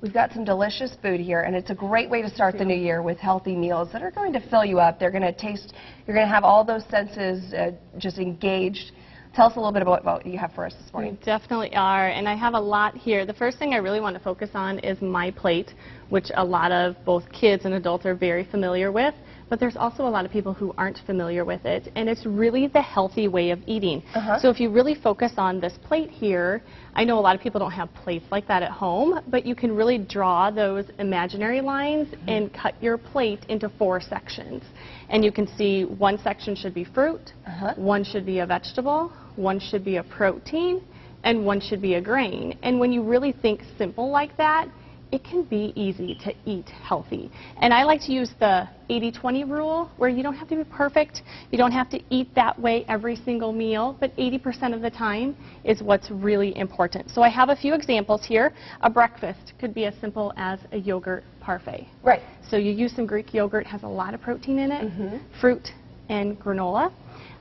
we've got some delicious food here, and it's a great way to start the new year with healthy meals that are going to fill you up. They're going to taste, you're going to have all those senses just engaged. Tell us a little bit about what you have for us this morning. We definitely are, and I have a lot here. The first thing I really want to focus on is My Plate, which a lot of both kids and adults are very familiar with, but there's also a lot of people who aren't familiar with it, and it's really the healthy way of eating. So if you really focus on this plate here, I know a lot of people don't have plates like that at home, but you can really draw those imaginary lines and cut your plate into 4 sections. And you can see one section should be fruit, one should be a vegetable, one should be a protein, and one should be a grain. And when you really think simple like that, it can be easy to eat healthy. And I like to use the 80-20 rule, where you don't have to be perfect, you don't have to eat that way every single meal, but 80% of the time is what's really important. So I have a few examples here. A breakfast could be as simple as a yogurt parfait. Right. So you use some Greek yogurt, has a lot of protein in it, fruit and granola.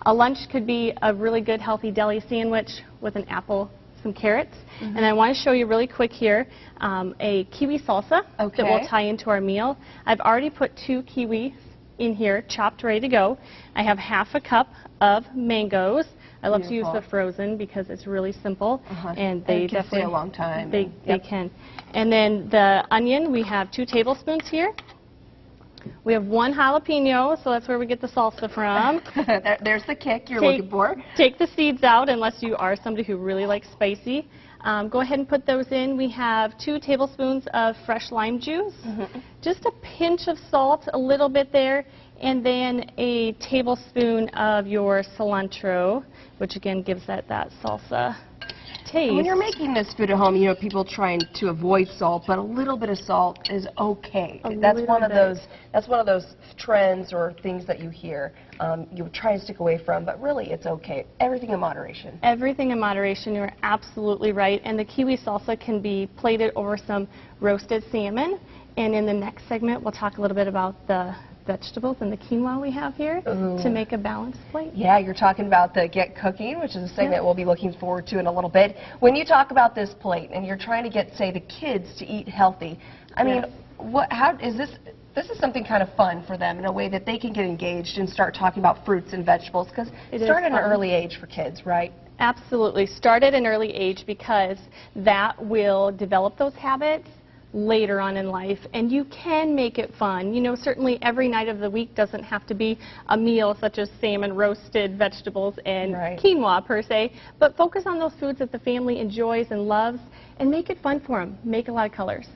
A lunch could be a really good healthy deli sandwich with an apple, some carrots, and I want to show you really quick here a kiwi salsa that will tie into our meal. I've already put 2 kiwis in here, chopped, ready to go. I have half a cup of mangoes. I love to use the frozen because it's really simple, and they can stay a long time. They can. And then the onion, we have 2 tablespoons here. We have 1 jalapeno, so that's where we get the salsa from. There's the kick you're looking for. Take the seeds out unless you are somebody who really likes spicy. Go ahead and put those in. We have 2 tablespoons of fresh lime juice, just a pinch of salt, a little bit there, and then a tablespoon of your cilantro, which again gives that salsa taste. When you're making this food at home, you know, people trying to avoid salt, but a little bit of salt is okay. That's one of those trends or things that you hear. You try to stick away from, but really it's okay. Everything in moderation. Everything in moderation. You're absolutely right. And the kiwi salsa can be plated over some roasted salmon. And in the next segment, we'll talk a little bit about the vegetables and the quinoa we have here to make a balanced plate. Yeah, you're talking about the Get Cooking, which is a segment we'll be looking forward to in a little bit. When you talk about this plate and you're trying to get, say, the kids to eat healthy, I mean, how is this? This is something kind of fun for them in a way that they can get engaged and start talking about fruits and vegetables, because it starts at an early age for kids, right? Absolutely. Start at an early age, because that will develop those habits later on in life, and you can make it fun. You know, certainly every night of the week doesn't have to be a meal such as salmon, roasted vegetables, and quinoa per se, but focus on those foods that the family enjoys and loves and make it fun for them. Make a lot of colors.